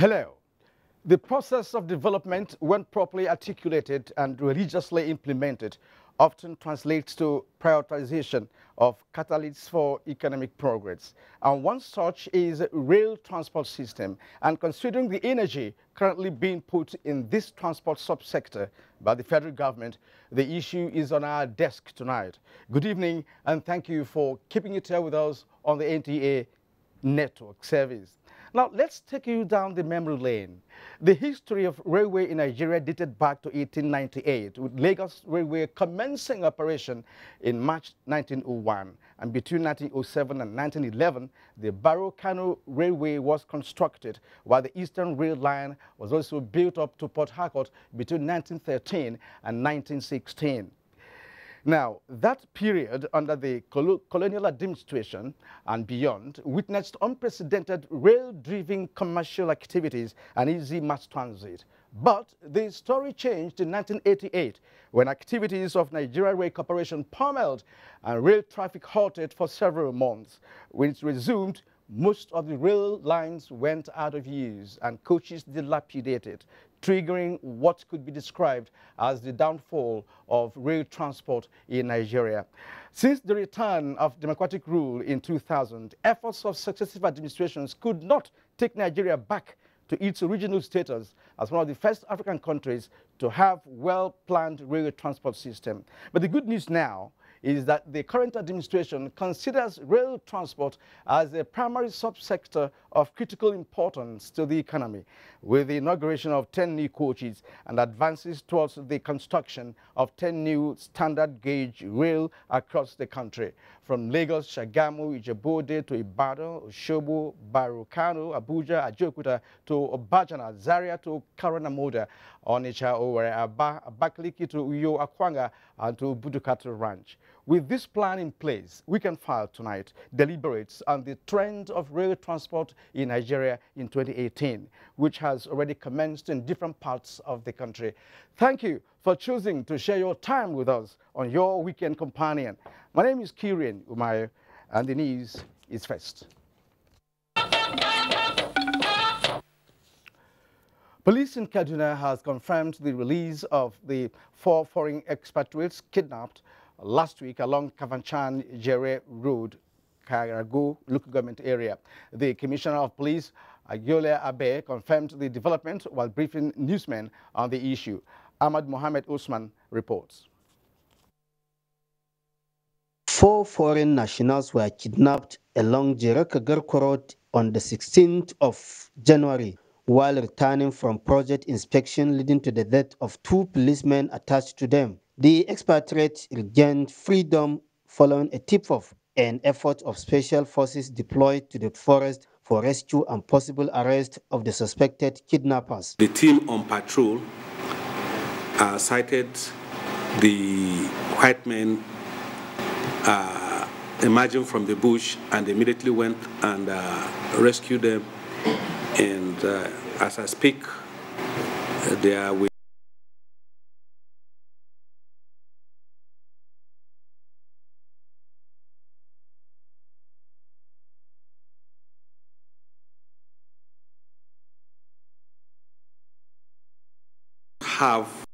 Hello. The process of development, when properly articulated and religiously implemented, often translates to prioritization of catalysts for economic progress. And one such is rail transport system. And considering the energy currently being put in this transport subsector by the federal government, the issue is on our desk tonight. Good evening, and thank you for keeping it here with us on the NTA network service. Now, let's take you down the memory lane. The history of railway in Nigeria dated back to 1898, with Lagos Railway commencing operation in March 1901. And between 1907 and 1911, the Barrow-Kano Railway was constructed, while the Eastern Rail Line was also built up to Port Harcourt between 1913 and 1916. Now, that period under the colonial administration and beyond witnessed unprecedented rail-driven commercial activities and easy mass transit. But the story changed in 1988 when activities of Nigeria Rail Corporation pummeled and rail traffic halted for several months. When it resumed, most of the rail lines went out of use and coaches dilapidated, triggering what could be described as the downfall of rail transport in Nigeria. Since the return of democratic rule in 2000, efforts of successive administrations could not take Nigeria back to its original status as one of the first African countries to have well-planned rail transport system. But the good news now is that the current administration considers rail transport as a primary subsector of critical importance to the economy, with the inauguration of 10 new coaches and advances towards the construction of 10 new standard gauge rail across the country, from Lagos, Shagamu, Ijebu-Ode to Ibadan, Osogbo, Barrow-Kano, Abuja, Ajaokuta to Obajana, Zaria to Karanamoda, Onitsha, Owerri, Aba, Abakaliki to Uyo, Akwanga, and to Budukatu Ranch. With this plan in place, we can file tonight deliberates on the trend of rail transport in Nigeria in 2018, which has already commenced in different parts of the country. Thank you for choosing to share your time with us on your weekend companion. My name is Kirian Umayo, and the news is first. Police in Kaduna has confirmed the release of the 4 foreign expatriates kidnapped last week along Kavanchan-Jere Road, Karago local government area. The Commissioner of Police, Agiole Abe, confirmed the development while briefing newsmen on the issue. Ahmad Mohammed Usman reports. 4 foreign nationals were kidnapped along Jere-Kagarko Road on the 16th of January while returning from project inspection, leading to the death of 2 policemen attached to them. The expatriates regained freedom following a tip-off and effort of special forces deployed to the forest for rescue and possible arrest of the suspected kidnappers. The team on patrol sighted the white men emerging from the bush and immediately went and rescued them. And as I speak, they are with have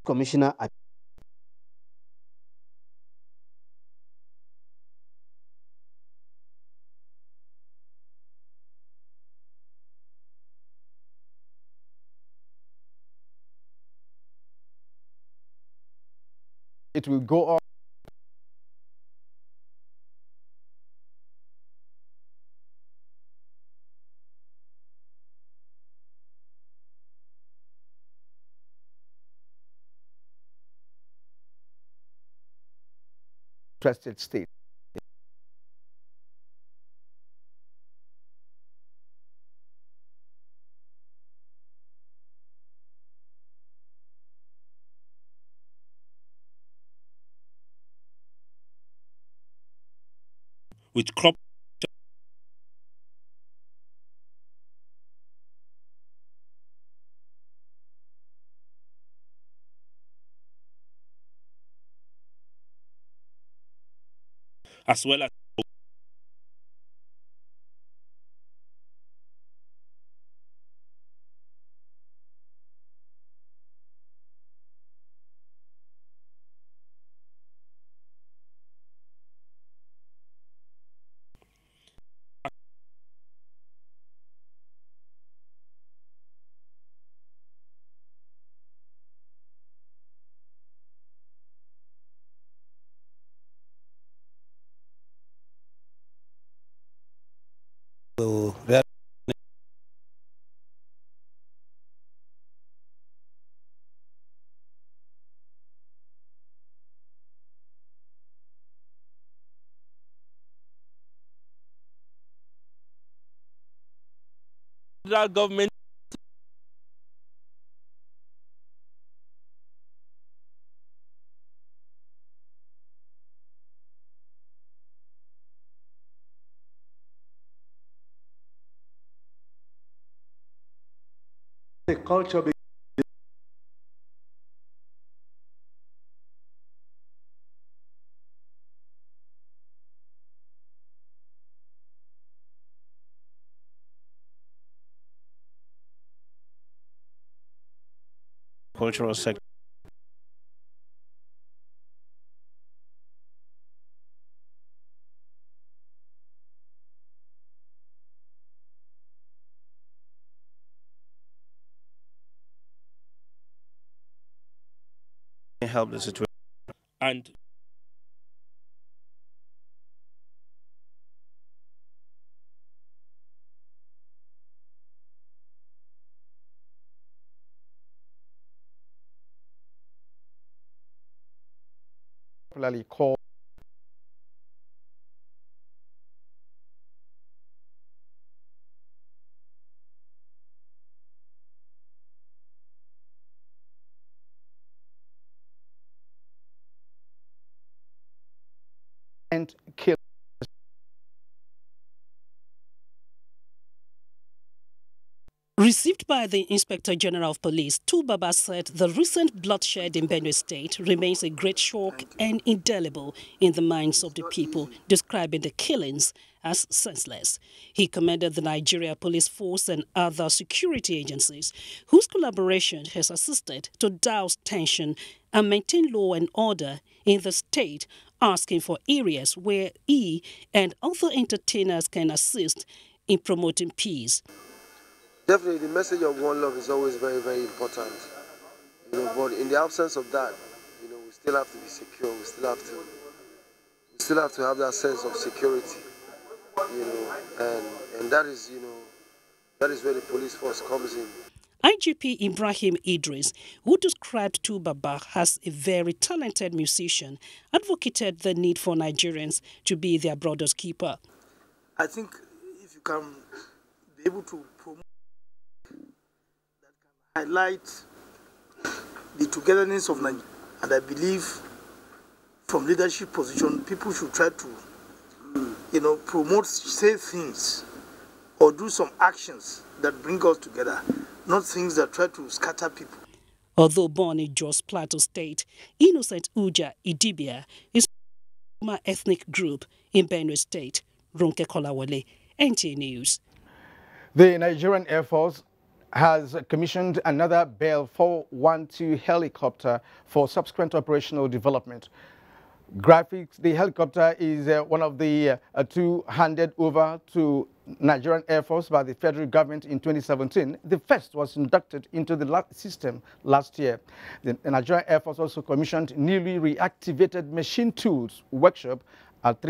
Commissioner It will go on. Interested state. with crop as well as federal government the culture. cultural sector. Help the situation and Popularly called and kill. Received by the Inspector General of Police, Tubaba said the recent bloodshed in Benue State remains a great shock and indelible in the minds of the people, describing the killings as senseless. He commended the Nigeria Police Force and other security agencies whose collaboration has assisted to douse tension and maintain law and order in the state, asking for areas where he and other entertainers can assist in promoting peace. Definitely, the message of one love is always very, very important. But in the absence of that, we still have to be secure. We still have to have that sense of security. And that is, that is where the police force comes in. IGP Ibrahim Idris, who described Tubaba as a very talented musician, advocated the need for Nigerians to be their brother's keeper. I think if you can be able to promote highlight the togetherness of Nigeria, and I believe from leadership position, people should try to, promote, say things, or do some actions that bring us together, not things that try to scatter people. Although born in Jos Plateau State, Innocent Uja Idibia is from an ethnic group in Benue State. Ronke Kolawole, NTA News. The Nigerian Air Force has commissioned another Bell 412 helicopter for subsequent operational development. Graphics, the helicopter is one of the two handed over to Nigerian Air Force by the federal government in 2017. The first was inducted into the system last year. The Nigerian Air Force also commissioned newly reactivated machine tools workshop at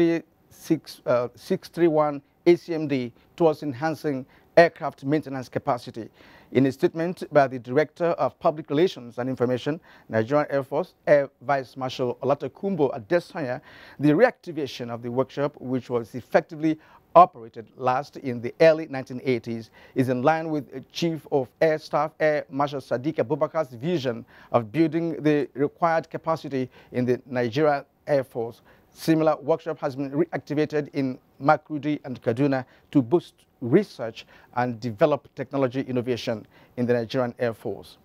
631 ACMD towards enhancing aircraft maintenance capacity. In a statement by the Director of Public Relations and Information, Nigerian Air Force Air Vice Marshal Olatokunbo Adesanya, the reactivation of the workshop, which was effectively operated last in the early 1980s, is in line with Chief of Air Staff Air Marshal Sadiq Abubakar's vision of building the required capacity in the Nigerian Air Force. Similar workshop has been reactivated in Makurdi and Kaduna to boost research and develop technology innovation in the Nigerian Air Force.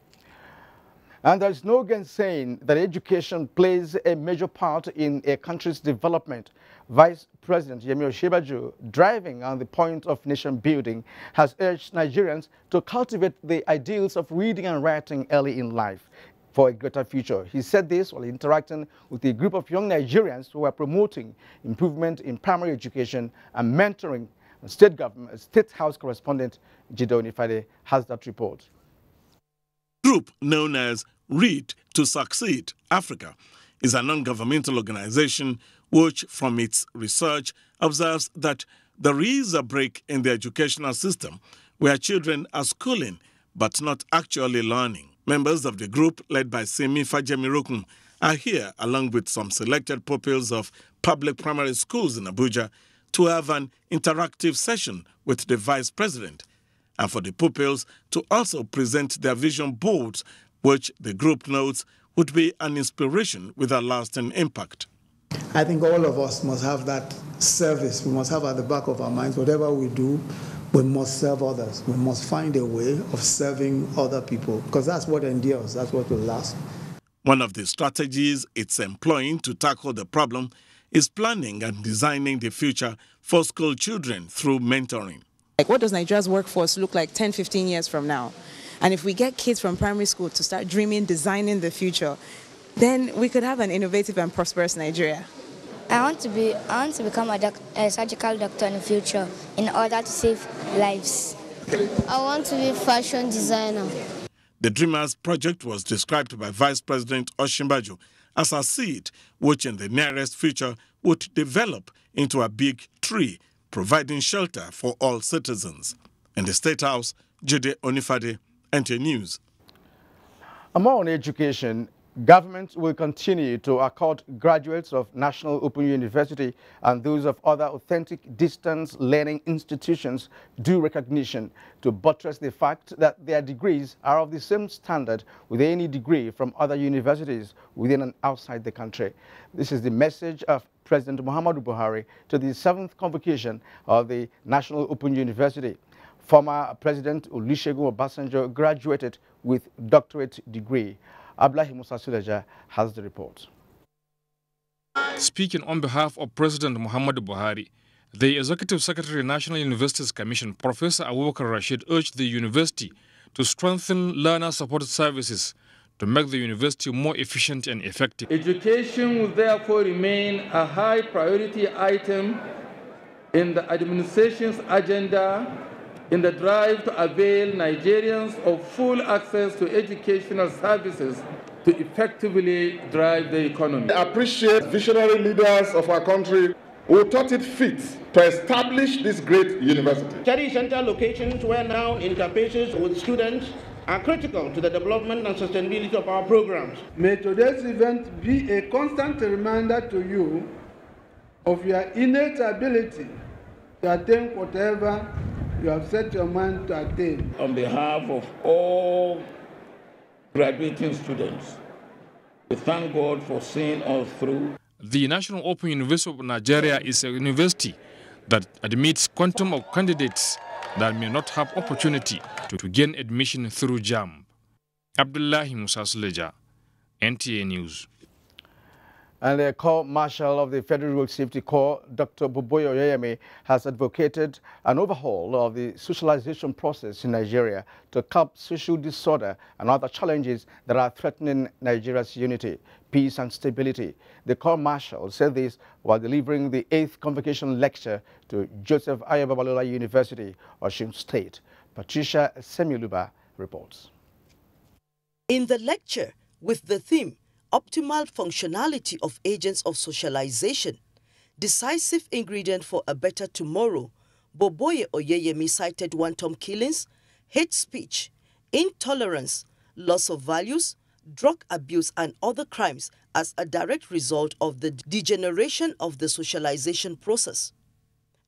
And there is no gainsaying that education plays a major part in a country's development. Vice President Yemi Osinbajo, driving on the point of nation building, has urged Nigerians to cultivate the ideals of reading and writing early in life for a greater future. He said this while interacting with a group of young Nigerians who are promoting improvement in primary education and mentoring. State House correspondent Jido Onifade has that report. Group known as Read to Succeed Africa is a non-governmental organization which, from its research, observes that there is a break in the educational system where children are schooling but not actually learning. Members of the group, led by Semi Fajemirokun, are here along with some selected pupils of public primary schools in Abuja to have an interactive session with the Vice President, and for the pupils to also present their vision boards, which the group notes would be an inspiration with a lasting impact. I think all of us must have that service. We must have at the back of our minds, whatever we do, we must serve others. We must find a way of serving other people, because that's what endures, that's what will last. One of the strategies it's employing to tackle the problem is planning and designing the future for school children through mentoring. Like, what does Nigeria's workforce look like 10, 15 years from now? And if we get kids from primary school to start dreaming, designing the future, then we could have an innovative and prosperous Nigeria. I want to become a surgical doctor in the future in order to save lives. I want to be a fashion designer. The Dreamers project was described by Vice President Osinbajo as a seed which in the nearest future would develop into a big tree, providing shelter for all citizens. In the State House, Jido Onifade, NTA News. More on education, government will continue to accord graduates of National Open University and those of other authentic distance learning institutions due recognition to buttress the fact that their degrees are of the same standard with any degree from other universities within and outside the country. This is the message of President Muhammadu Buhari to the 7th convocation of the National Open University. Former President Olusegun Obasanjo graduated with doctorate degree. Abdullahi Musa Suleja has the report. Speaking on behalf of President Muhammadu Buhari, the Executive Secretary National Universities Commission, Professor Abubakar Rashid, urged the university to strengthen learner-supported services to make the university more efficient and effective. Education will therefore remain a high priority item in the administration's agenda in the drive to avail Nigerians of full access to educational services to effectively drive the economy. I appreciate visionary leaders of our country who thought it fit to establish this great university. Study center locations where now interfaces with students are critical to the development and sustainability of our programs. May today's event be a constant reminder to you of your innate ability to attain whatever you have set your mind to attain. On behalf of all graduating students, we thank God for seeing us through. The National Open University of Nigeria is a university that admits quantum of candidates that may not have opportunity to gain admission through JAMB. Abdullahi Musa Suleja, NTA News. And the Corps Marshal of the Federal Road Safety Corps, Dr. Boboye Oyeyemi, has advocated an overhaul of the socialization process in Nigeria to curb social disorder and other challenges that are threatening Nigeria's unity, peace and stability. The Corps Marshal said this while delivering the 8th convocation lecture to Joseph Ayo Babalola University, Osun State. Patricia Semiluba reports. In the lecture with the theme, Optimal Functionality of Agents of Socialization, Decisive Ingredient for a Better Tomorrow, Boboye Oyeyemi cited wanton killings, hate speech, intolerance, loss of values, drug abuse and other crimes as a direct result of the degeneration of the socialization process.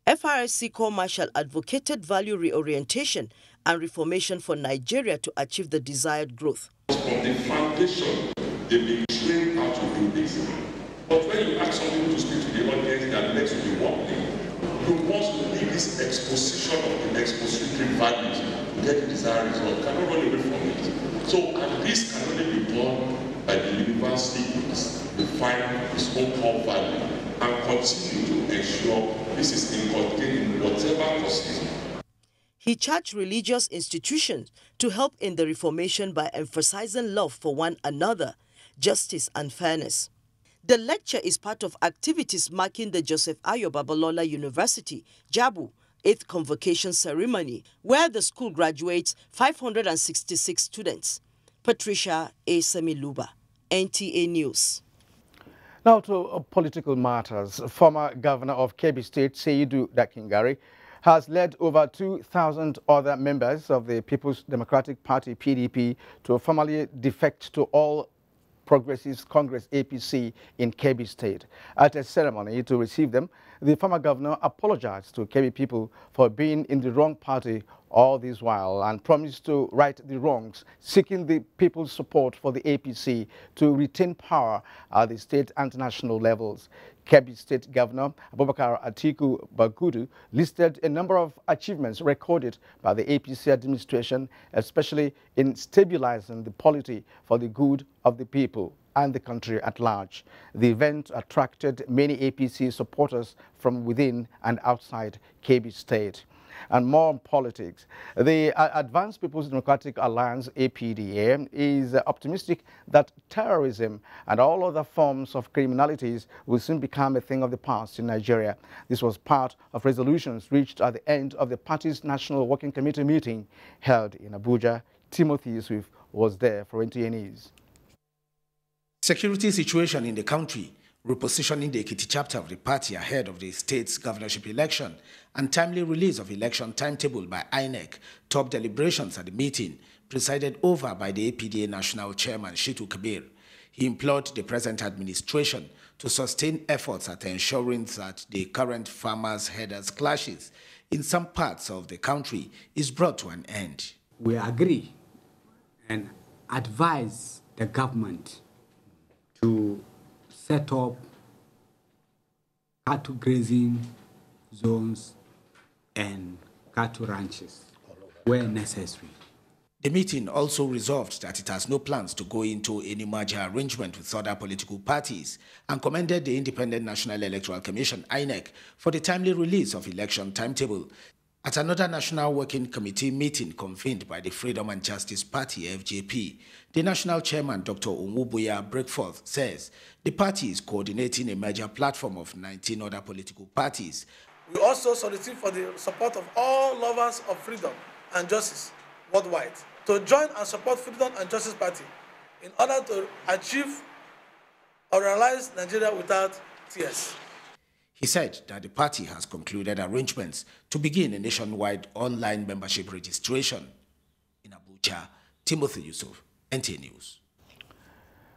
FRSC Corps Marshal advocated value reorientation and reformation for Nigeria to achieve the desired growth. From the foundation, they've been trained how to do this. But when you ask somebody to speak to the audience that next to the one thing, you must leave this exposition of the expository values to get the desired result. You cannot run away from it. So, and this can only be done by the university define its own core value and continue to ensure this is inculcated in whatever courses. He charged religious institutions to help in the reformation by emphasizing love for one another, justice and fairness. The lecture is part of activities marking the Joseph Ayo Babalola University, Jabu, 8th convocation ceremony, where the school graduates 566 students. Patricia A. Semiluba, NTA News. Now to political matters. Former governor of Kebbi State, Seidu Dakingari, has led over 2,000 other members of the People's Democratic Party, PDP, to formally defect to All Progressives Congress, APC, in Kebbi State. At a ceremony to receive them, the former governor apologized to Kebbi people for being in the wrong party all this while and promised to right the wrongs, seeking the people's support for the APC to retain power at the state and national levels. Kebbi State Governor Abubakar Atiku Bagudu listed a number of achievements recorded by the APC administration, especially in stabilizing the polity for the good of the people and the country at large. The event attracted many APC supporters from within and outside Kebbi State. And more on politics, the Advanced People's Democratic Alliance, APDA, is optimistic that terrorism and all other forms of criminalities will soon become a thing of the past in Nigeria. This was part of resolutions reached at the end of the party's National Working Committee meeting held in Abuja. Timothy Yusuf was there for NTA News. Security situation in the country, repositioning the Ekiti chapter of the party ahead of the state's governorship election, and timely release of election timetable by INEC, top deliberations at the meeting, presided over by the APDA National Chairman Shitu Kabir. He implored the present administration to sustain efforts at ensuring that the current farmers-headers clashes in some parts of the country is brought to an end. We agree and advise the government to set up cattle grazing zones and cattle ranches where necessary. The meeting also resolved that it has no plans to go into any merger arrangement with other political parties and commended the Independent National Electoral Commission, INEC, for the timely release of election timetable. At another National Working Committee meeting convened by the Freedom and Justice Party, FJP, the National Chairman, Dr. Umubuya Breakforth, says the party is coordinating a major platform of 19 other political parties. We also solicit for the support of all lovers of freedom and justice worldwide to join and support Freedom and Justice Party in order to achieve or realize Nigeria without tears. He said that the party has concluded arrangements to begin a nationwide online membership registration. In Abuja, Timothy Yusuf, NTA News.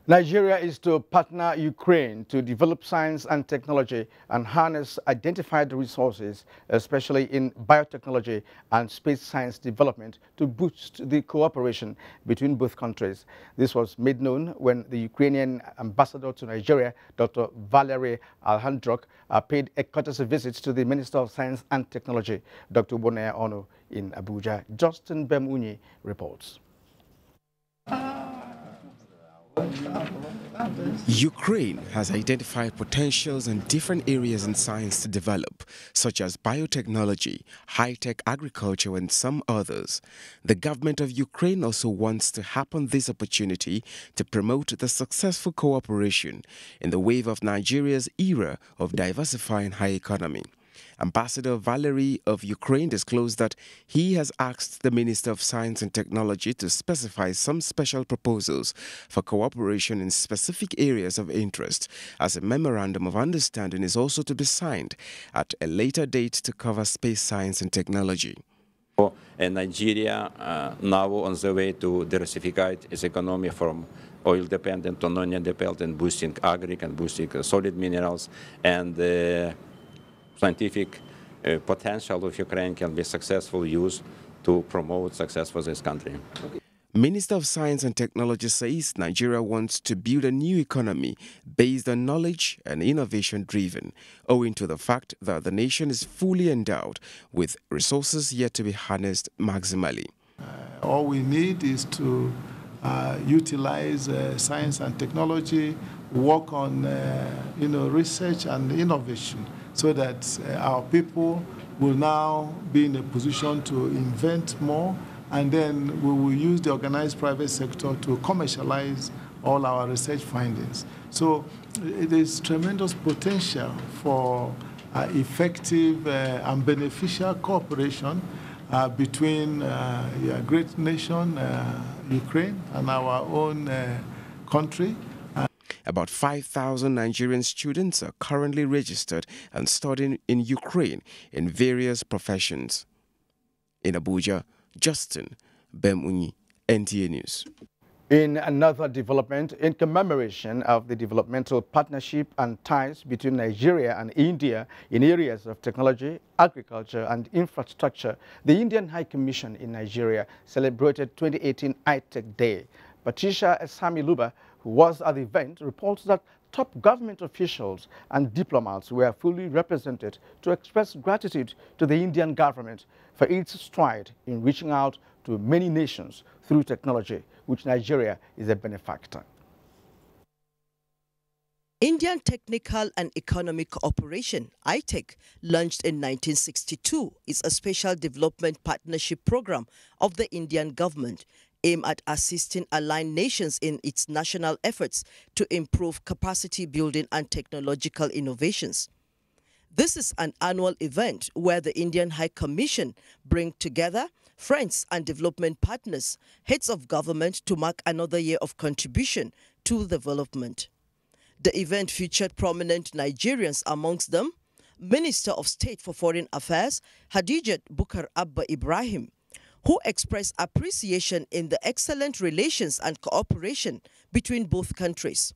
Nigeria is to partner Ukraine to develop science and technology and harness identified resources, especially in biotechnology and space science development, to boost the cooperation between both countries. This was made known when the Ukrainian ambassador to Nigeria, Dr. Valery Alhandruk, paid a courtesy visit to the Minister of Science and Technology, Dr. Bonaya Ono, in Abuja. Justin Bemunyi reports. Ukraine has identified potentials in different areas in science to develop, such as biotechnology, high-tech agriculture, and some others. The government of Ukraine also wants to happen this opportunity to promote the successful cooperation in the wave of Nigeria's era of diversifying high economy. Ambassador Valery of Ukraine disclosed that he has asked the Minister of Science and Technology to specify some special proposals for cooperation in specific areas of interest, as a memorandum of understanding is also to be signed at a later date to cover space science and technology. Nigeria now on the way to diversify its economy from oil-dependent to non-dependent, boosting agri and boosting solid minerals, and scientific potential of Ukraine can be successfully used to promote success for this country. Minister of Science and Technology says Nigeria wants to build a new economy based on knowledge and innovation driven, owing to the fact that the nation is fully endowed with resources yet to be harnessed maximally. All we need is to utilize science and technology, work on research and innovation, so that our people will now be in a position to invent more, and then we will use the organized private sector to commercialize all our research findings. So it is tremendous potential for effective and beneficial cooperation between a great nation, Ukraine, and our own country. About 5,000 Nigerian students are currently registered and studying in Ukraine in various professions. In Abuja, Justin Bemunyi, NTA News. In another development, in commemoration of the developmental partnership and ties between Nigeria and India in areas of technology, agriculture, and infrastructure, the Indian High Commission in Nigeria celebrated 2018 ITEC Day. Patricia Esami-Luba, who was at the event, reports that top government officials and diplomats were fully represented to express gratitude to the Indian government for its stride in reaching out to many nations through technology, which Nigeria is a benefactor. Indian Technical and Economic Cooperation, ITEC, launched in 1962, is a special development partnership program of the Indian government aimed at assisting aligned nations in its national efforts to improve capacity building and technological innovations. This is an annual event where the Indian High Commission brings together friends and development partners, heads of government, to mark another year of contribution to development. The event featured prominent Nigerians, amongst them Minister of State for Foreign Affairs Hadijat Bukar Abba Ibrahim, who expressed appreciation in the excellent relations and cooperation between both countries,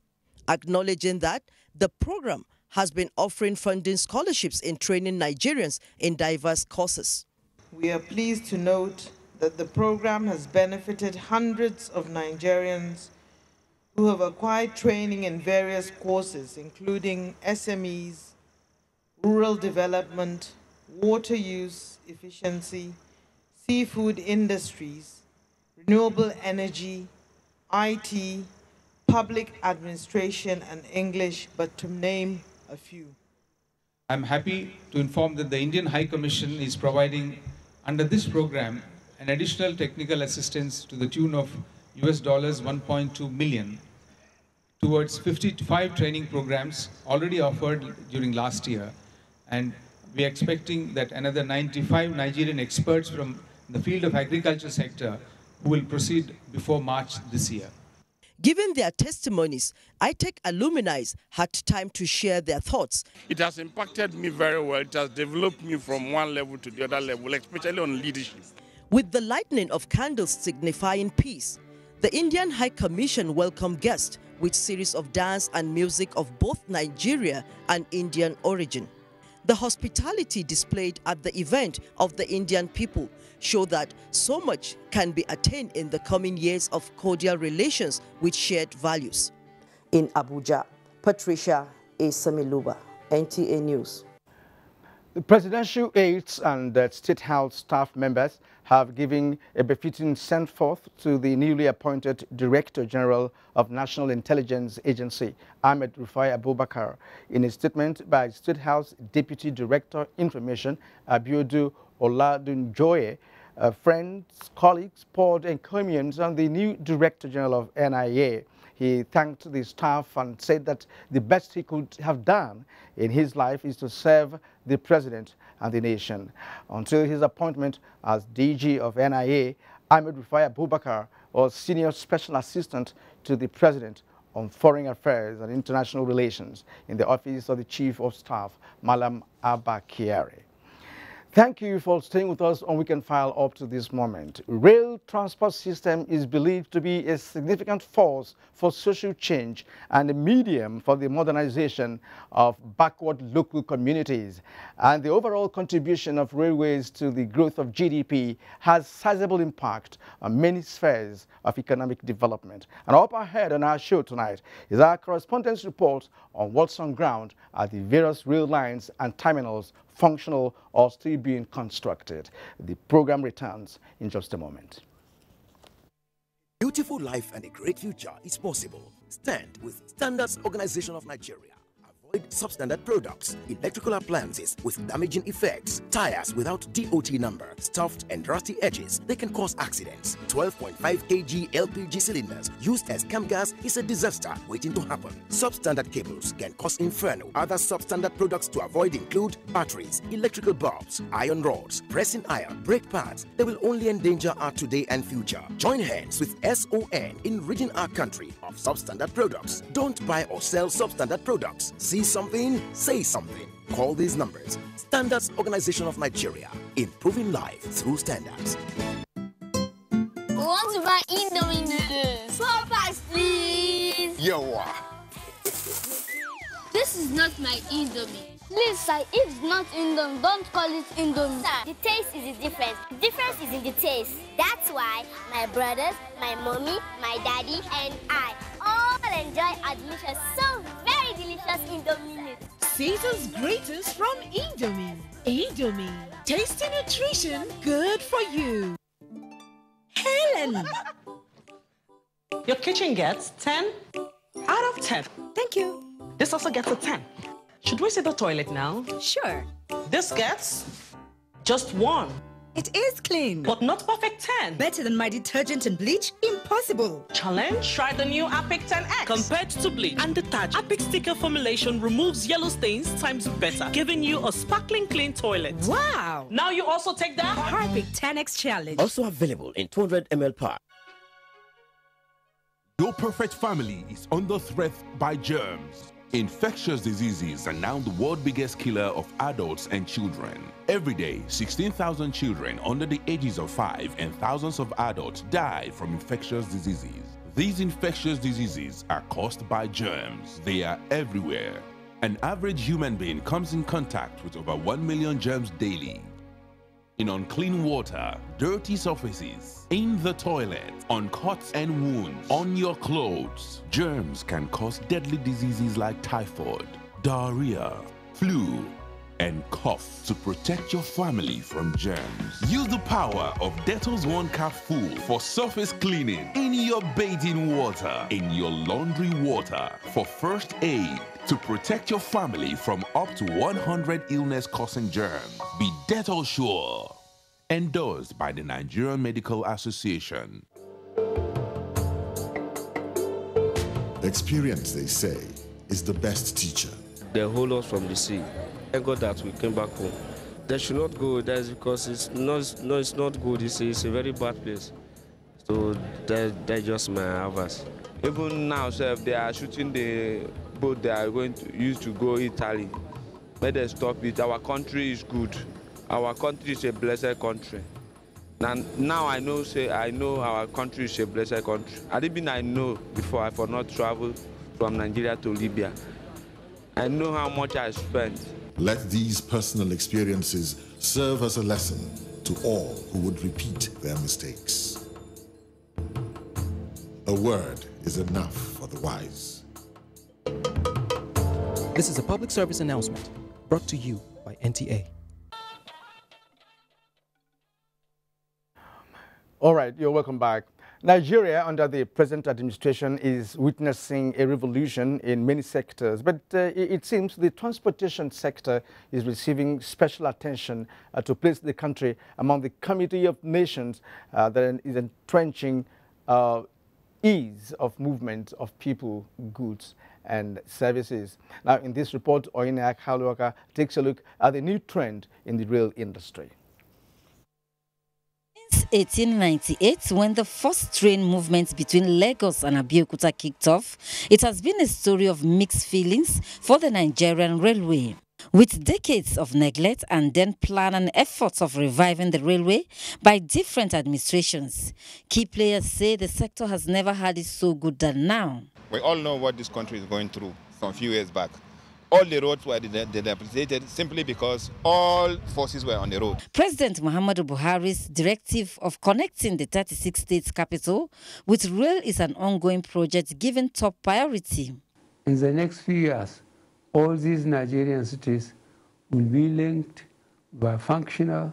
acknowledging that the program has been offering funding scholarships in training Nigerians in diverse courses. We are pleased to note that the program has benefited hundreds of Nigerians who have acquired training in various courses, including SMEs, rural development, water use efficiency, seafood industries, renewable energy, IT, public administration, and English, but to name a few. I'm happy to inform that the Indian High Commission is providing, under this program, an additional technical assistance to the tune of US $1.2 million towards 55 training programs already offered during last year. And we are expecting that another 95 Nigerian experts from the field of agriculture sector who will proceed before March this year. Given their testimonies, ITEC alumni had time to share their thoughts. It has impacted me very well. It has developed me from one level to the other level, especially on leadership. With the lighting of candles signifying peace, the Indian High Commission welcomed guests with series of dance and music of both Nigeria and Indian origin. The hospitality displayed at the event of the Indian people show that so much can be attained in the coming years of cordial relations with shared values. In Abuja, Patricia Esami-Luba, NTA News. The presidential aides and State House staff members have given a befitting send-forth to the newly appointed Director General of National Intelligence Agency, Ahmed Rufai Abubakar. In a statement by State House Deputy Director Information, Abiodun Oladunjoye, friends, colleagues poured encomiums on the new Director General of NIA. He thanked the staff and said that the best he could have done in his life is to serve the President and the nation. Until his appointment as DG of NIA, Ahmed Rufai Abubakar was Senior Special Assistant to the President on Foreign Affairs and International Relations in the Office of the Chief of Staff, Malam Abba Kyari. Thank you for staying with us on Weekend File up to this moment. Rail transport system is believed to be a significant force for social change and a medium for the modernization of backward local communities. And the overall contribution of railways to the growth of GDP has sizable impact on many spheres of economic development. And up ahead on our show tonight is our correspondence report on what's on ground at the various rail lines and terminals, functional or still being constructed. The program returns in just a moment. beautiful life and a great future is possible. Stand with Standards Organization of Nigeria. Avoid substandard products, electrical appliances with damaging effects, tires without DOT number, stuffed and rusty edges. They can cause accidents. 12.5 kg LPG cylinders used as camp gas is a disaster waiting to happen. Substandard cables can cause inferno. Other substandard products to avoid include batteries, electrical bulbs, iron rods, pressing iron, brake pads. They will only endanger our today and future. Join hands with SON in ridding our country of substandard products. Don't buy or sell substandard products. See something, say something. Call these numbers. Standards Organization of Nigeria. Improving life through standards. We want to buy Indomie noodles. 4 packs, please. Yo. This is not my Indomie. Please, sir, if it's not Indomie, don't call it Indomie. Sir, the taste is the difference. The difference is in the taste. That's why my brothers, my mommy, my daddy, and I all enjoy Admission's so very delicious Indomie noodles. Season's greatest from Indomie. Indomie. Tasty nutrition, good for you. Helen! Your kitchen gets 10 out of 10. Thank you. This also gets a 10. Should we see the toilet now? Sure. This gets just 1. It is clean. But not perfect 10. Better than my detergent and bleach? Impossible. Challenge? Try the new Apic 10X. Compared to bleach and detergent, Apic sticker formulation removes yellow stains times better, giving you a sparkling clean toilet. Wow. Now you also take that Apic 10X challenge. Also available in 200 ml pack. Your perfect family is under threat by germs. Infectious diseases are now the world's biggest killer of adults and children. Every day, 16,000 children under the ages of 5 and thousands of adults die from infectious diseases. These infectious diseases are caused by germs. They are everywhere. An average human being comes in contact with over 1 million germs daily. In unclean water, dirty surfaces, in the toilet, on cuts and wounds, on your clothes. Germs can cause deadly diseases like typhoid, diarrhea, flu, and cough. To protect your family from germs, use the power of Dettol's 1 Cap Full for surface cleaning in your bathing water, in your laundry water, for first aid. To protect your family from up to 100 illness-causing germs. Be Dettol Sure. Endorsed by the Nigerian Medical Association. Experience, they say, is the best teacher. They hold us from the sea. Thank God that we came back home. They should not go there because it's not good. It's a very bad place. So they just may have us. Even now, sir, if they are shooting the boat they are going to use to go Italy, let them stop it. Our country is good. Our country is a blessed country. Now I know our country is a blessed country. I know before I for not travel from Nigeria to Libya. I know how much I spent. Let these personal experiences serve as a lesson to all who would repeat their mistakes. A word is enough for the wise. This is a public service announcement brought to you by NTA. All right, you're welcome back. Nigeria, under the present administration, is witnessing a revolution in many sectors, but it seems the transportation sector is receiving special attention to place the country among the Committee of Nations that is entrenching ease of movement of people, goods, and services. Now, in this report, Oinak Haluaka takes a look at the new trend in the rail industry. 1898, when the first train movement between Lagos and Abeokuta kicked off, it has been a story of mixed feelings for the Nigerian railway. With decades of neglect and then plan and efforts of reviving the railway by different administrations, key players say the sector has never had it so good than now. We all know what this country is going through some few years back. All the roads were dilapidated simply because all forces were on the road. President Muhammadu Buhari's directive of connecting the 36 states capital with rail is an ongoing project given top priority. In the next few years, all these Nigerian cities will be linked by functional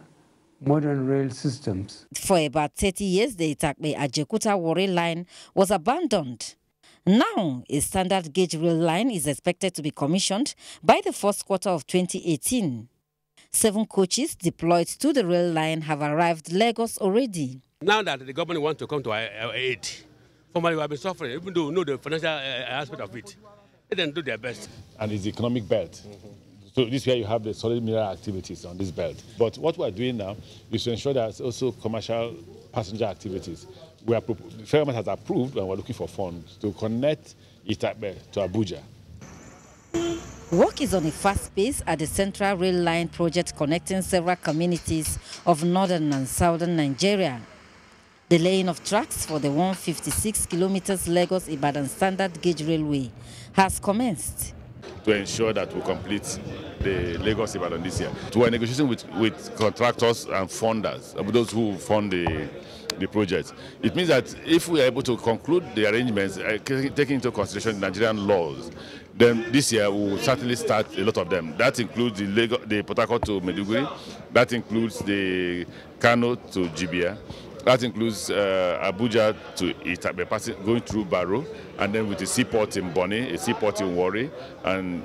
modern rail systems. For about 30 years, the Itakpe-Ajaokuta-Warri line was abandoned. Now, a standard gauge rail line is expected to be commissioned by the first quarter of 2018. 7 coaches deployed to the rail line have arrived Lagos already. Now that the government wants to come to our aid, formerly we have been suffering, even though we know the financial aspect of it. They didn't do their best. And it's the economic belt. So this is where you have the solid mineral activities on this belt. But what we are doing now is to ensure there's also commercial passenger activities. The federal government has approved, and we're looking for funds to connect Itakpe to Abuja. Work is on a fast pace at the Central Rail Line project connecting several communities of northern and southern Nigeria. The laying of tracks for the 156 kilometers Lagos-Ibadan standard gauge railway has commenced. To ensure that we complete the Lagos-Ibadan this year. We are negotiating with contractors and funders, those who fund the project. It means that if we are able to conclude the arrangements, taking into consideration Nigerian laws, then this year we will certainly start a lot of them. That includes the Port Harcourt to Maiduguri, that includes the Kano to Jibia, that includes Abuja to Itakpe, going through Baro, and then with the seaport in Bonny, a seaport in Warri, and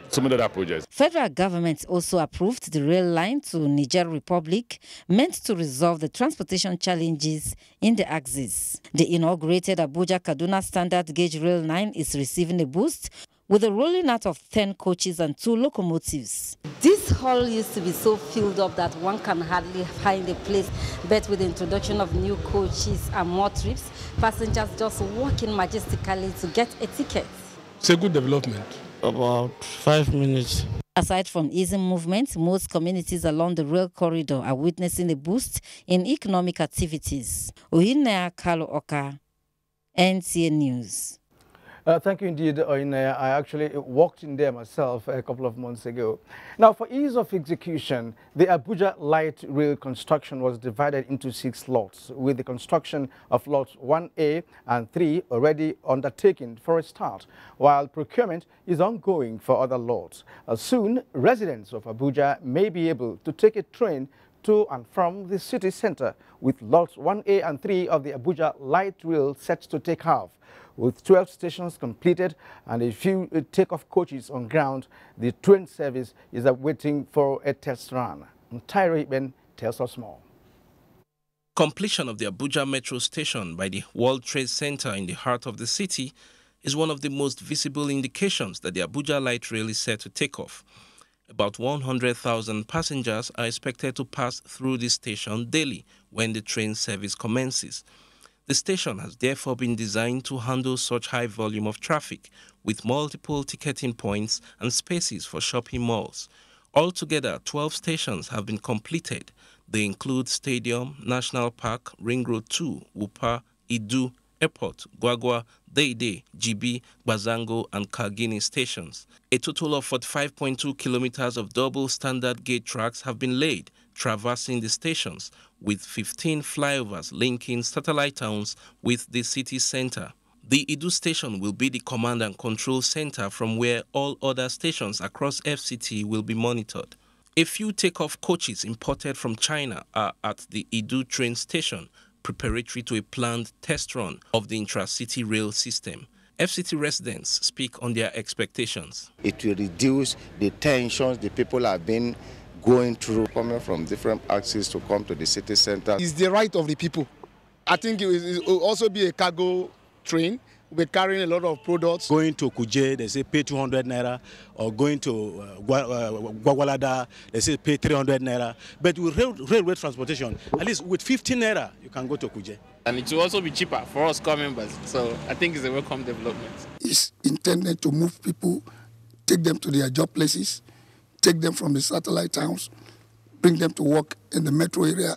so many other projects. Federal government also approved the rail line to Niger Republic, meant to resolve the transportation challenges in the axis. The inaugurated Abuja-Kaduna standard gauge rail line is receiving a boost with the rolling out of 10 coaches and 2 locomotives. This hall used to be so filled up that one can hardly find a place, but with the introduction of new coaches and more trips, passengers just walk in majestically to get a ticket. It's a good development. About 5 minutes. Aside from easing movement, most communities along the rail corridor are witnessing a boost in economic activities. Ohinaya Kalo Oka, NTA News. Thank you indeed, Ohinaya. I actually walked in there myself a couple of months ago. Now, for ease of execution, the Abuja Light Rail construction was divided into 6 lots, with the construction of lots 1A and 3 already undertaken for a start, while procurement is ongoing for other lots. Soon, residents of Abuja may be able to take a train to and from the city center, with lots 1A and 3 of the Abuja Light Rail set to take off. With 12 stations completed and a few take-off coaches on ground, the train service is awaiting for a test run. Tyro Iben tells us more. Completion of the Abuja Metro Station by the World Trade Center in the heart of the city is one of the most visible indications that the Abuja Light Rail is set to take off. About 100,000 passengers are expected to pass through this station daily when the train service commences. The station has therefore been designed to handle such high volume of traffic, with multiple ticketing points and spaces for shopping malls. Altogether, 12 stations have been completed. They include Stadium, National Park, Ring Road 2, Wupa, Idu, Airport, Gwagwa, Deide, Jibi, Bazango, and Kalgini stations. A total of 45.2 kilometers of double standard gauge tracks have been laid, traversing the stations, with 15 flyovers linking satellite towns with the city center. The Idu station will be the command and control center from where all other stations across FCT will be monitored. A few takeoff coaches imported from China are at the Idu train station, preparatory to a planned test run of the intra-city rail system. FCT residents speak on their expectations. It will reduce the tensions the people have been going through, coming from different axes to come to the city center. It's the right of the people. I think it will also be a cargo train. We're carrying a lot of products. Going to Kuje, they say pay 200 naira, or going to Gwagwalada, they say pay 300 naira. But with railway transportation, at least with 15 naira, you can go to Kuje. And it will also be cheaper for us core members. So I think it's a welcome development. It's intended to move people, take them to their job places, take them from the satellite towns, bring them to work in the metro area,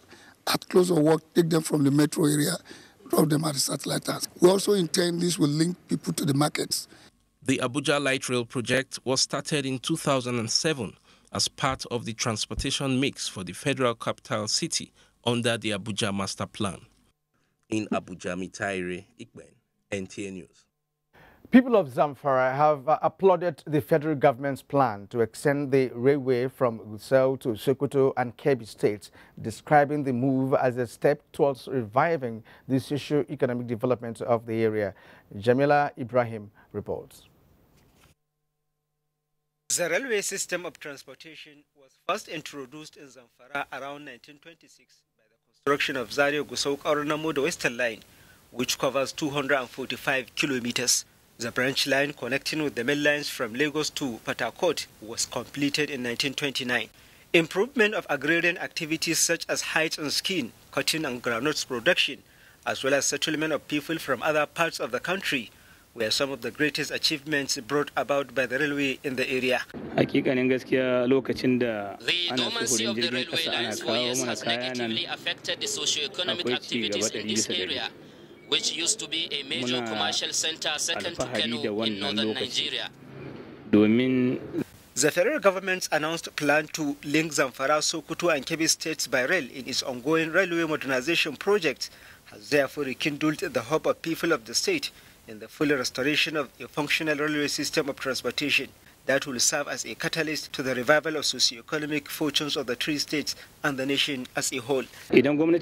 at close of work, take them from the metro area, drop them at the satellite towns. We also intend this will link people to the markets. The Abuja Light Rail project was started in 2007 as part of the transportation mix for the Federal Capital City under the Abuja Master Plan. In Abuja, Mitaire Ikben, NTA News. People of Zamfara have applauded the federal government's plan to extend the railway from Gusau to Sokoto and Kebbi states, describing the move as a step towards reviving the socio-economic development of the area. Jamila Ibrahim reports. The railway system of transportation was first introduced in Zamfara around 1926 by the construction of Zaria-Gusau-Kaurna the Western Line, which covers 245 kilometers. The branch line connecting with the main lines from Lagos to Port Harcourt was completed in 1929. Improvement of agrarian activities such as hides and skin, cotton and groundnuts production, as well as settlement of people from other parts of the country, were some of the greatest achievements brought about by the railway in the area. The dormancy of the railway lines for years has negatively affected the socio-economic activities in this area, which used to be a major commercial center second to Kano in northern Nigeria. The federal government's announced plan to link Zamfara, Sokoto and Kebbi states by rail in its ongoing railway modernization project has therefore rekindled the hope of people of the state in the full restoration of a functional railway system of transportation that will serve as a catalyst to the revival of socio-economic fortunes of the three states and the nation as a whole. Revival of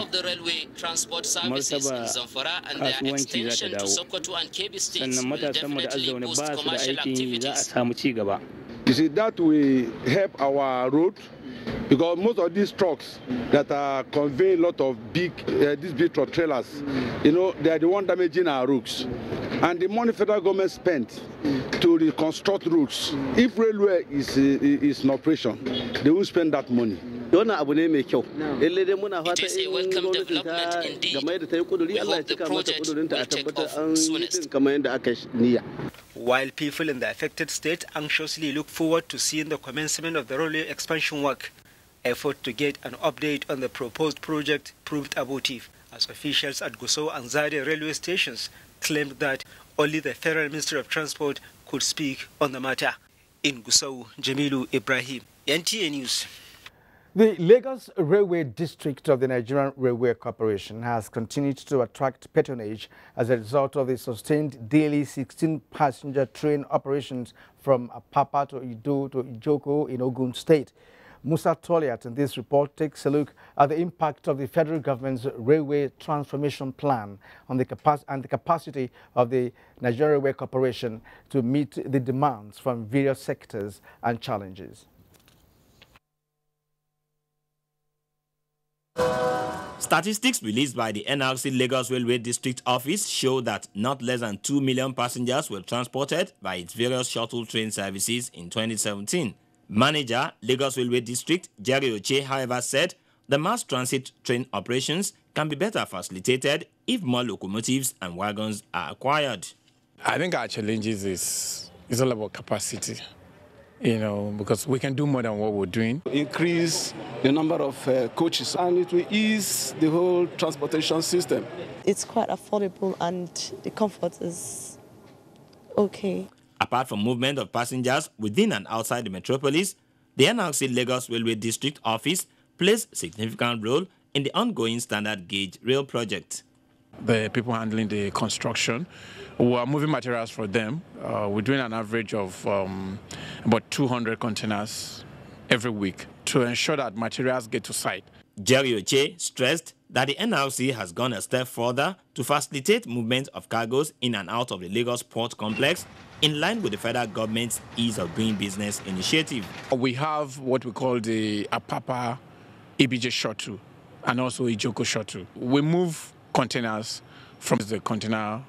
the railway transport services in Zamfara and their extension to Sokoto and Kebbi states will definitely boost commercial activities. You see, that will help our road, because most of these trucks that are conveying a lot of these big truck trailers, you know, they are the one damaging our roads. And the money federal government spent to reconstruct roads, if railway is in operation, they will spend that money. It is a welcome development indeed. We hope the project will take off soonest. While people in the affected state anxiously look forward to seeing the commencement of the railway expansion work, effort to get an update on the proposed project proved abortive, as officials at Gusau and Zaria railway stations claimed that only the Federal Ministry of Transport could speak on the matter. In Gusau, Jamilu Ibrahim, NTA News. The Lagos Railway District of the Nigerian Railway Corporation has continued to attract patronage as a result of the sustained daily 16-passenger train operations from Apapa to Ido to Ijoko in Ogun State. Musa Toliat in this report takes a look at the impact of the federal government's railway transformation plan on the capacity of the Nigerian Railway Corporation to meet the demands from various sectors and challenges. Statistics released by the NRC Lagos Railway District Office show that not less than 2 million passengers were transported by its various shuttle train services in 2017. Manager, Lagos Railway District, Jerry Oche, however, said the mass transit train operations can be better facilitated if more locomotives and wagons are acquired. I think our challenges is all about capacity, you know, because we can do more than what we're doing. Increase the number of coaches, and it will ease the whole transportation system. It's quite affordable and the comfort is okay. Apart from movement of passengers within and outside the metropolis, the NRC Lagos Railway District Office plays a significant role in the ongoing standard gauge rail project. The people handling the construction, we are moving materials for them. We're doing an average of about 200 containers every week to ensure that materials get to site. Jerry Oche stressed that the NRC has gone a step further to facilitate movement of cargoes in and out of the Lagos Port Complex in line with the federal government's Ease of Doing Business initiative. We have what we call the Apapa EBJ shuttle and also Ijoko shuttle. We move containers from the container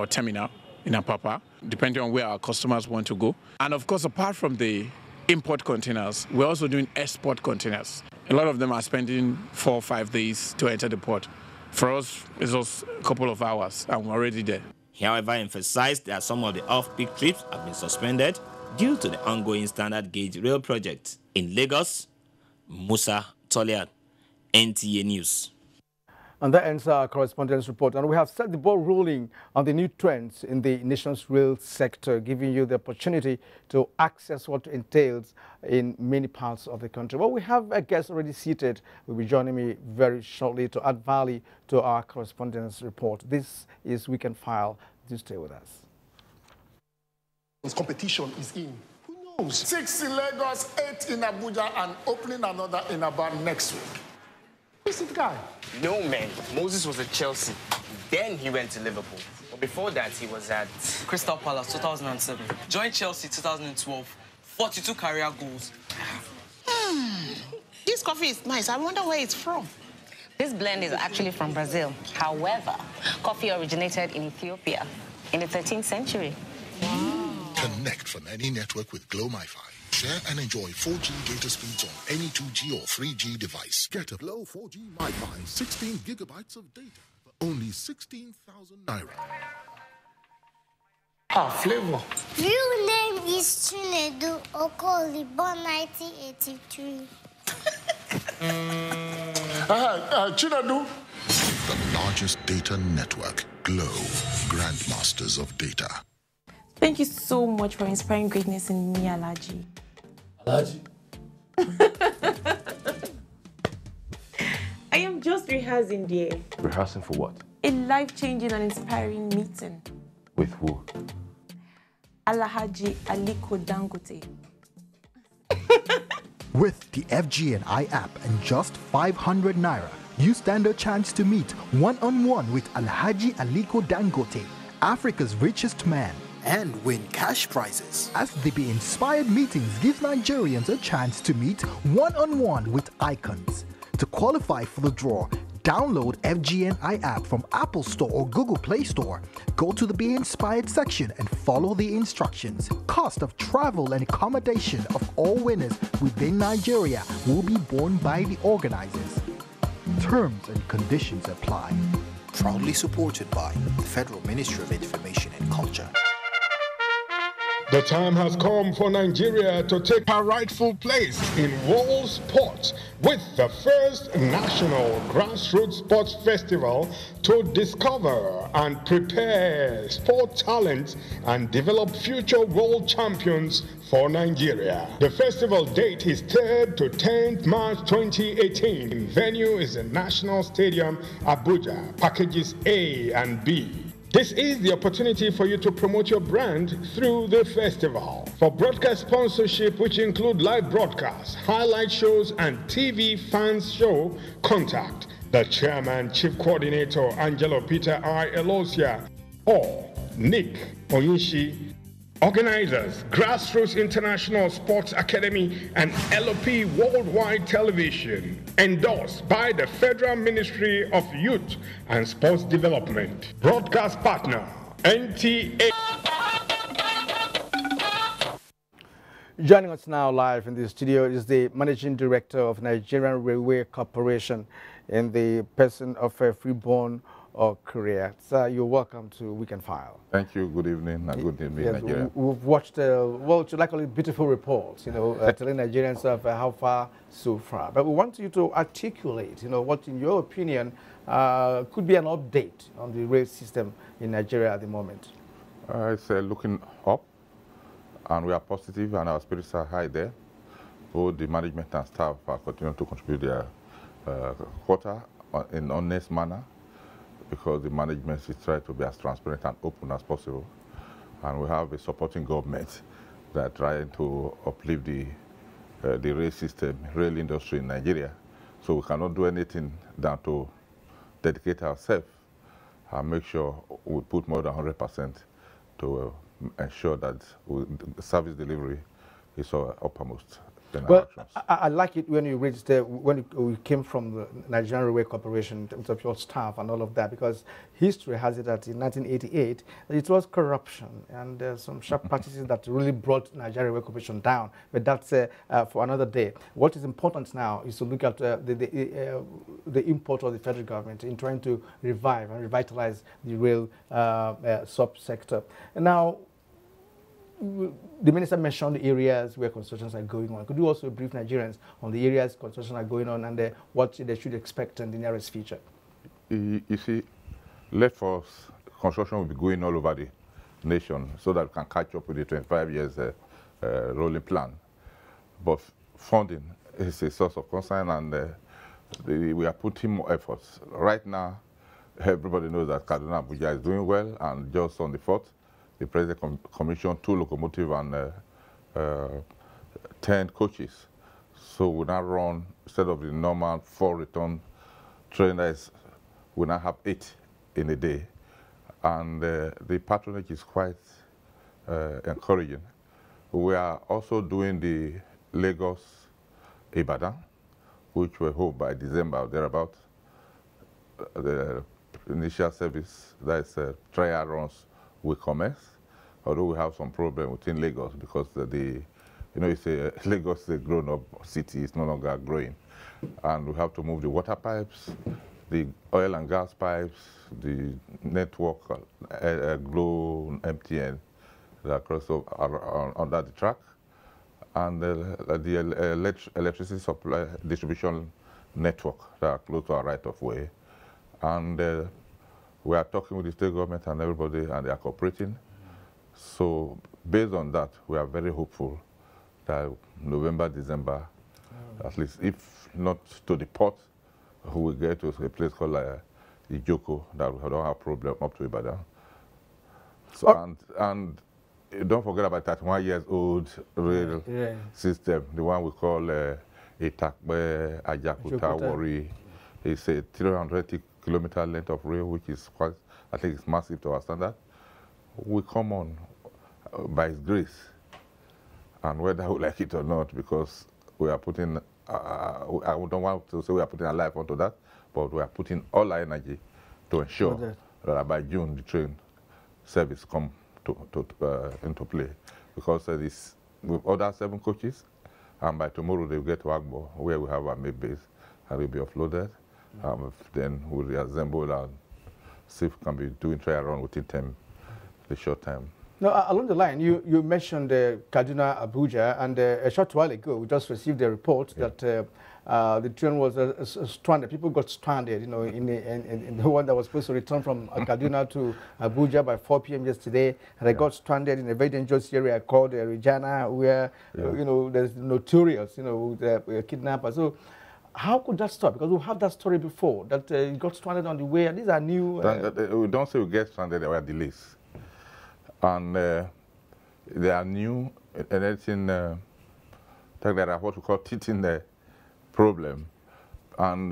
terminal in Apapa, depending on where our customers want to go. And of course, apart from the import containers, we're also doing export containers. A lot of them are spending 4 or 5 days to enter the port. For us, it's just a couple of hours and we're already there. He, however, emphasized that some of the off-peak trips have been suspended due to the ongoing standard gauge rail project. In Lagos, Musa Toliat, NTA News. And that ends our correspondence report. And we have set the ball rolling on the new trends in the nation's rail sector, giving you the opportunity to access what entails in many parts of the country. Well, we have a guest already seated who will be joining me very shortly to add value to our correspondence report. This is Weekend File. Do stay with us. Competition is in. Who knows? 6 in Lagos, 8 in Abuja, and opening another in Aba next week. Who's the guy? No, man. Moses was at Chelsea. Then he went to Liverpool. But before that, he was at Crystal Palace 2007. Joined Chelsea 2012. 42 career goals. This coffee is nice. I wonder where it's from. This blend is actually from Brazil. However, coffee originated in Ethiopia in the 13th century. Wow. Connect from any network with Glow MiFi. Share and enjoy 4G data speeds on any 2G or 3G device. Get a Glow 4G MiFi, 16 gigabytes of data for only 16,000 naira. Flavor. Real name is Chinedu Okoli, born 1983. Chinedu. The largest data network, Glow, grandmasters of data. Thank you so much for inspiring greatness in me, Alaji. Alaji? I am just rehearsing there. Rehearsing for what? A life-changing and inspiring meeting. With who? Alhaji Aliko Dangote. With the FGNI app and just 500 naira, you stand a chance to meet one-on-one with Alhaji Aliko Dangote, Africa's richest man, and win cash prizes. As the Be Inspired meetings give Nigerians a chance to meet one-on-one with icons. To qualify for the draw, download FGNI app from Apple Store or Google Play Store. Go to the Be Inspired section and follow the instructions. Cost of travel and accommodation of all winners within Nigeria will be borne by the organizers. Terms and conditions apply. Proudly supported by the Federal Ministry of Information and Culture. The time has come for Nigeria to take her rightful place in world sports with the first national grassroots sports festival to discover and prepare sport talent and develop future world champions for Nigeria. The festival date is 3rd to 10th March 2018. Venue is the National Stadium, Abuja, packages A and B. This is the opportunity for you to promote your brand through the festival. For broadcast sponsorship, which include live broadcasts, highlight shows, and TV fans show, contact the Chairman, Chief Coordinator, Angelo Peter I. Elosia, or Nick Onishi. Organizers, Grassroots International Sports Academy and LOP Worldwide Television. Endorsed by the Federal Ministry of Youth and Sports Development. Broadcast partner, NTA. Joining us now live in the studio is the Managing Director of Nigerian Railway Corporation in the person of Freeborn or Korea. Sir, you're welcome to Weekend File. Thank you. Good evening and good evening, yes, Nigeria. We've watched, well, to like beautiful reports, telling Nigerians of how far so far. But we want you to articulate, what in your opinion could be an update on the rail system in Nigeria at the moment. It's looking up, and we are positive, and our spirits are high there. Both the management and staff are continuing to contribute their quota in an honest manner, because the management is trying to be as transparent and open as possible. And we have a supporting government that are trying to uplift the rail system, rail industry in Nigeria. So we cannot do anything than to dedicate ourselves and make sure we put more than 100% to ensure that the service delivery is uppermost. Well, I like it when you reached when you came from the Nigerian Railway Corporation in terms of your staff and all of that, because history has it that in 1988 it was corruption and some sharp practices that really brought Nigerian Railway Corporation down. But that's for another day. What is important now is to look at the import of the federal government in trying to revive and revitalize the rail subsector. And now, the minister mentioned the areas where constructions are going on. Could you also brief Nigerians on the areas constructions are going on and what they should expect in the nearest future? You see, left for us, construction will be going all over the nation so that we can catch up with the 25 years rolling plan. But funding is a source of concern, and we are putting more efforts. Right now, everybody knows that Kaduna Abuja is doing well, and just on the 4th, the President commissioned 2 locomotives and 10 coaches. So we now run, instead of the normal 4 return trainers, we now have 8 in a day. And the patronage is quite encouraging. We are also doing the Lagos-Ibadan, which we hope by December or thereabout. The initial service, that is trial runs, will commence. Although we have some problem within Lagos because it's Lagos is a grown-up city, it's no longer growing. And we have to move the water pipes, the oil and gas pipes, the network, Glo, MTN, that cross under the track, and the electricity supply distribution network that are close to our right-of-way. And we are talking with the state government and everybody, and they are cooperating. So based on that, we are very hopeful that November, December, at least if not to the port, we will get to a place called Ijoko that we don't have problem up to Ibadan. So, and don't forget about 31 years old rail system, the one we call Itakpe, Ajakuta, Warri. It's a 380-kilometer length of rail, which is quite, I think it's massive to our standard. We come on by His grace, and whether we like it or not, because we are putting, I don't want to say we are putting our life onto that, but we are putting all our energy to ensure that by June the train service come into play, because we've ordered 7 coaches, and by tomorrow they'll get to Agbo, where we have our main base, and will be offloaded. Then we'll reassemble and see if we can be doing trial run within the short time. Now, along the line, you mentioned Kaduna Abuja, and a short while ago we just received a report that the train was stranded. People got stranded, in the one that was supposed to return from Kaduna to Abuja by 4 p.m. yesterday, and they got stranded in a very dangerous area called Regina, where there's notorious, kidnappers. So how could that stop? Because we have that story before that it got stranded on the way, and these are new. We don't say we get stranded; there were delays. And they are new, anything, there are what we call teething the problem. And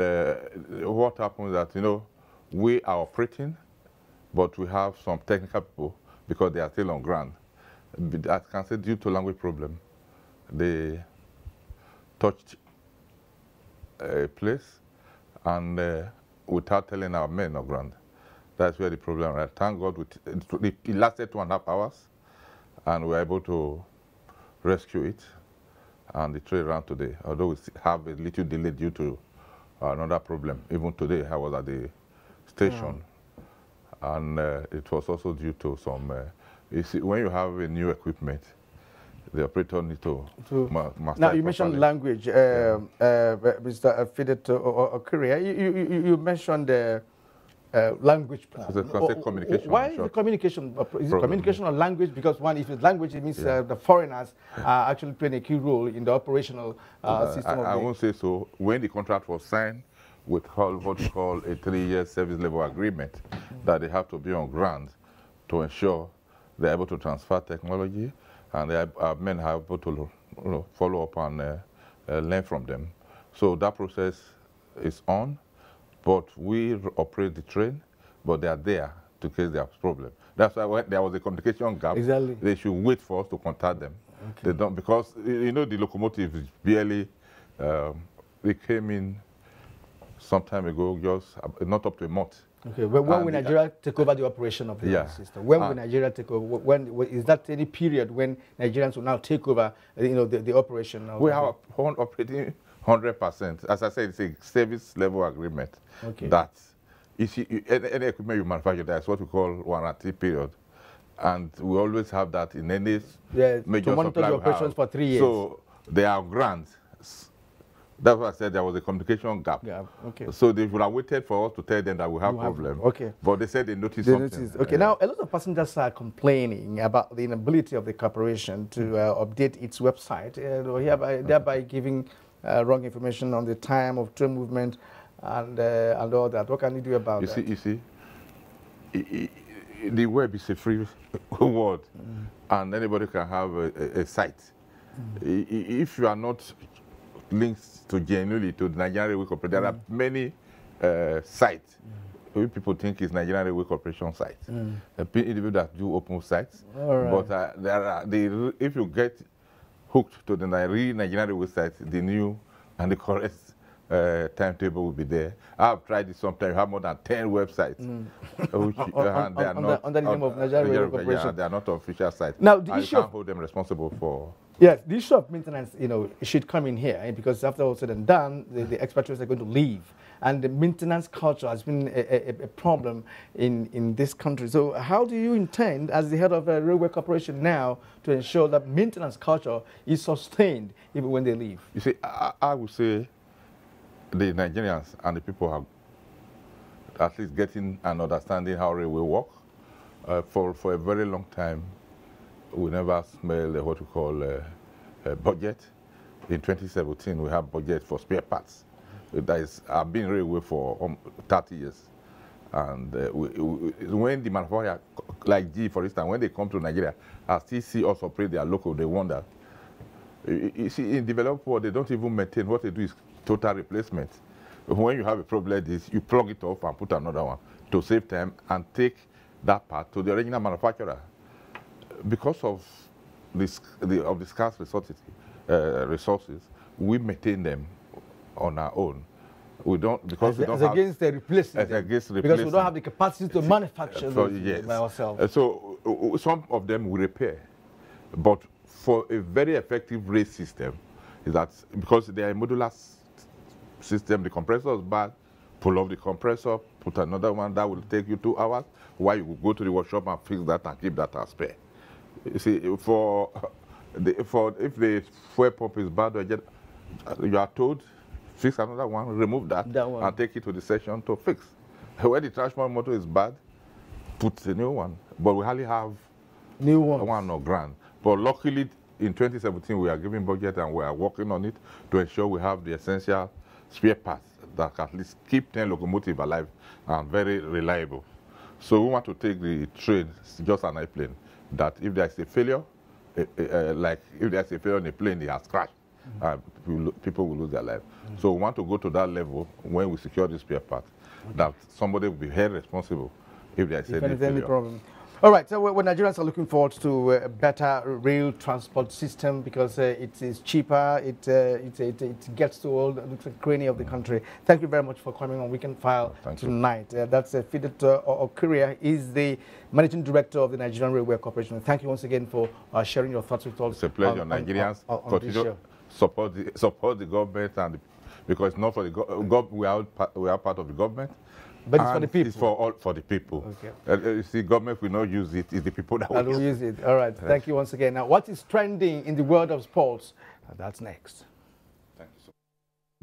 what happens is that, we are operating, but we have some technical people, because they are still on ground. I can say due to language problem, they touched a place, and without telling our men on ground. That's where the problem is. Thank God, it lasted 2.5 hours, and we were able to rescue it, and the train ran today. Although we have a little delay due to another problem. Even today, I was at the station, and it was also due to some. You see, when you have a new equipment, the operator needs to master. Now, you mentioned language, Mr. Fidet Okuria. You mentioned language plan. Communication. Why is the communication? Is it communication or language? Because if it's language, it means the foreigners are actually playing a key role in the operational system. I won't say so. When the contract was signed, with what we call a 3-year service level agreement, that they have to be on ground to ensure they're able to transfer technology, and our men are able to follow up and learn from them. So that process is on. But we operate the train, but they are there to case there's problem. That's why when there was a communication gap, they should wait for us to contact them. Okay. They don't, because the locomotive is barely, they came in some time ago, just not up to a month. Okay, when will Nigeria take over the operation of the system? When will Nigeria take over? Is that any period when Nigerians will now take over, the operation? We have operating 100%. As I said, it's a service level agreement. Okay. That any equipment you manufacture, that's what we call warranty period. And we always have that in any major to monitor the operations for 3 years. So they are grants. That's why I said there was a communication gap. Yeah, okay. So they would have waited for us to tell them that we have problem. Okay. But they said they noticed something. Okay, now a lot of passengers are complaining about the inability of the corporation to update its website, thereby giving wrong information on the time of train movement and all that. What can you do about that? You see, the web is a free world, and anybody can have a site. If you are not linked to genuinely to the Nigerian Railway Corporation, there are many sites people think it's Nigerian Railway Corporation sites. Individuals that do open sites, but there are if you get hooked to the Nigerian Railway site, the new and the correct timetable will be there. I've tried it sometimes. You have more than 10 websites. Which, they are not under the name of Nigerian Railway Corporation. Yeah, they are not official sites. Now, the issue you can't hold them responsible for. Yes, the issue of maintenance, it should come in here, because after all said and done, the expatriates are going to leave. And the maintenance culture has been a problem in this country. So how do you intend, as the head of a railway corporation now, to ensure that maintenance culture is sustained even when they leave? You see, I would say the Nigerians and the people are at least getting and understanding how railway work. For a very long time, we never smelled what we call a budget. In 2017, we have budget for spare parts. I've been railway for 30 years. And when the manufacturer, like G, for instance, when they come to Nigeria, I still see us operate their local, they wonder. You see, in developed world, they don't even maintain. What they do is total replacement. When you have a problem like this, you plug it off and put another one to save time and take that part to the original manufacturer. Because of the scarce resources, we maintain them on our own. We don't, because we don't have... against the replacement. Against replacement. Because we don't have the capacity to manufacture yes. by ourselves. So some of them we repair. But for a very effective rail system, is that because they are a modular system, the compressor is bad, pull off the compressor, put another one, that will take you 2 hours, while you go to the workshop and fix that and keep that as spare. You see, if the fuel pump is bad, you are told, fix another one, remove that and take it to the section to fix. When the transport motor is bad, put a new one. But we hardly have new one or grand. But luckily, in 2017, we are giving budget and we are working on it to ensure we have the essential spare parts that can at least keep 10 locomotives alive and very reliable. So we want to take the train, just an airplane, that if there is a failure, like if there is a failure in a plane, it has crashed. People will lose their life. So we want to go to that level when we secure this spare part, that somebody will be held responsible if there is any problem. All right, so when Nigerians are looking forward to a better rail transport system because it is cheaper, it gets to all the cranny of the country. Thank you very much for coming on Weekend File tonight. That's Fidet Okoria, is the Managing Director of the Nigerian Railway Corporation. Thank you once again for sharing your thoughts with us. It's a pleasure. Nigerians continue support the government, and because it's not for the government, we are part of the government. But it's for the people. It's for the people. Okay. You see, government will not use it. It's the people that will use it. All right. Thank you once again. Now, what is trending in the world of sports? That's next. Thank you so much.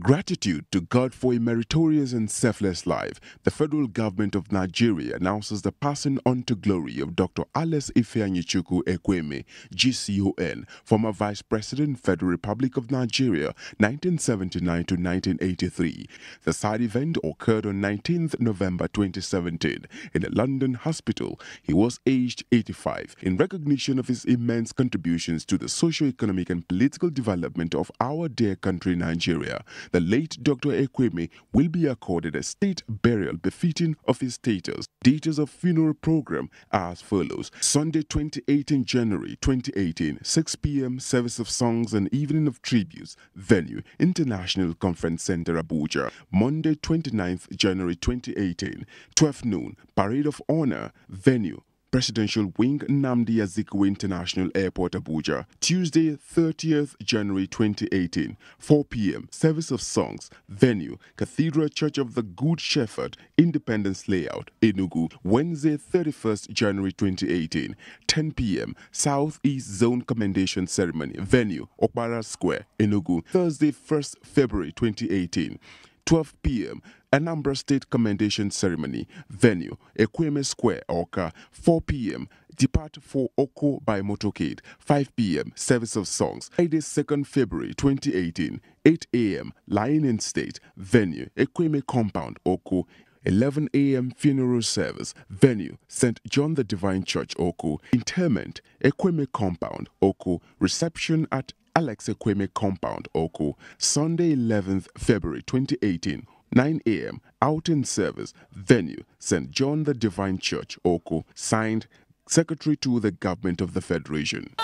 Gratitude to God for a meritorious and selfless life. The federal government of Nigeria announces the passing on to glory of Dr. Alex Ifeanyichukwu Ekweme, GCON, former Vice President, Federal Republic of Nigeria, 1979 to 1983. The sad event occurred on 19th November 2017 in a London hospital. He was aged 85. In recognition of his immense contributions to the socio-economic and political development of our dear country, Nigeria, the late Dr. Ekweme will be accorded a state burial befitting of his status. Details of funeral program are as follows. Sunday, 28th January 2018, 6 p.m. service of songs and evening of tributes. Venue, International Conference Center, Abuja. Monday, 29th January 2018, 12 noon, parade of honor. Venue, Presidential Wing, Nnamdi Azikiwe International Airport, Abuja. Tuesday, 30th January 2018, 4 p.m. Service of songs. Venue, Cathedral Church of the Good Shepherd, Independence Layout, Enugu. Wednesday, 31st January 2018, 10 p.m. Southeast Zone Commendation Ceremony. Venue, Okpara Square, Enugu. Thursday, 1st February 2018, 12 p.m. Anambra State Commendation Ceremony. Venue, Ekweme Square, Awka. 4 p.m. Depart for Oko by motorcade. 5 p.m. Service of songs. Friday, 2nd February 2018, 8 a.m. Lying in State. Venue, Ekweme Compound, Oko. 11 a.m. funeral service. Venue, St. John the Divine Church, Oku. Interment, Ekweme Compound, Oku. Reception at Alex Ekweme Compound, Oku. Sunday, 11th February 2018. 9 a.m. Outing service. Venue, St. John the Divine Church, Oku. Signed, Secretary to the Government of the Federation.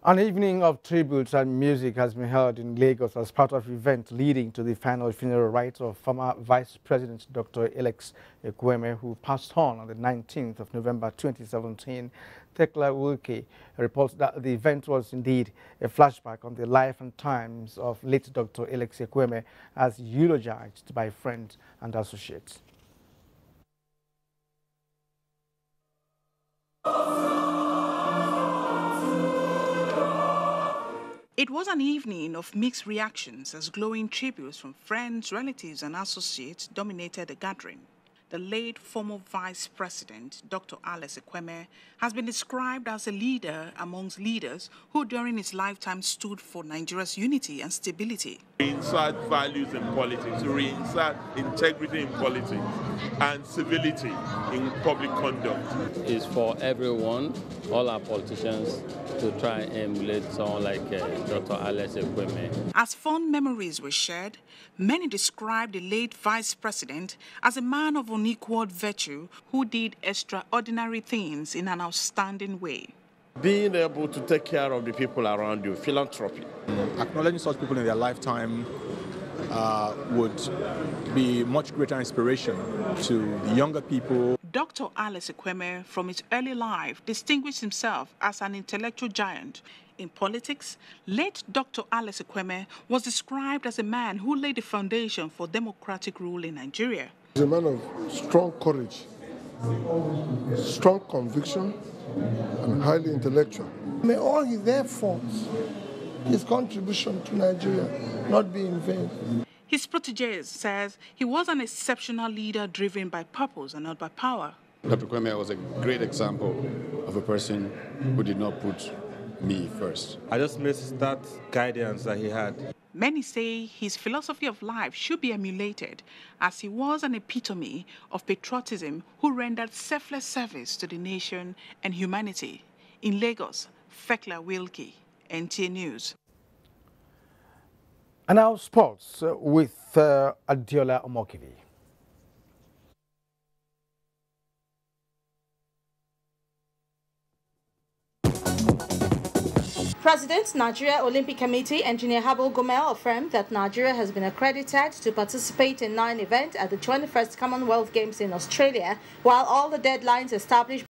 An evening of tributes and music has been held in Lagos as part of an event leading to the final funeral rites of former Vice President Dr. Alex Ekweme, who passed on the 19th of November 2017. Thekla Wilkie reports that the event was indeed a flashback on the life and times of late Dr. Alex Ekweme as eulogized by friends and associates. It was an evening of mixed reactions as glowing tributes from friends, relatives, and associates dominated the gathering. The late former Vice President, Dr. Alex Ekweme, has been described as a leader amongst leaders who during his lifetime stood for Nigeria's unity and stability. Reinsert values in politics, reinsert integrity in politics, and civility in public conduct. It's for everyone, all our politicians, to try and emulate someone like Dr. Alex Ekweme. As fond memories were shared, many described the late Vice President as a man of unequaled virtue who did extraordinary things in an outstanding way. Being able to take care of the people around you, philanthropy. Acknowledging such people in their lifetime would be much greater inspiration to the younger people. Dr. Alex Ekweme, from his early life, distinguished himself as an intellectual giant. In politics, late Dr. Alex Ekweme was described as a man who laid the foundation for democratic rule in Nigeria. He's a man of strong courage, strong conviction, and highly intellectual. May all his efforts, his contribution to Nigeria, not be in vain. His protege says he was an exceptional leader driven by purpose and not by power. Dr. Ekweme was a great example of a person who did not put me first. I just missed that guidance that he had. Many say his philosophy of life should be emulated, as he was an epitome of patriotism who rendered selfless service to the nation and humanity. In Lagos, Thekla Wilkie, NTA News. And now sports with Adiola Omokivi. President, Nigeria Olympic Committee, Engineer Habo Gomel affirmed that Nigeria has been accredited to participate in 9 events at the 21st Commonwealth Games in Australia, while all the deadlines established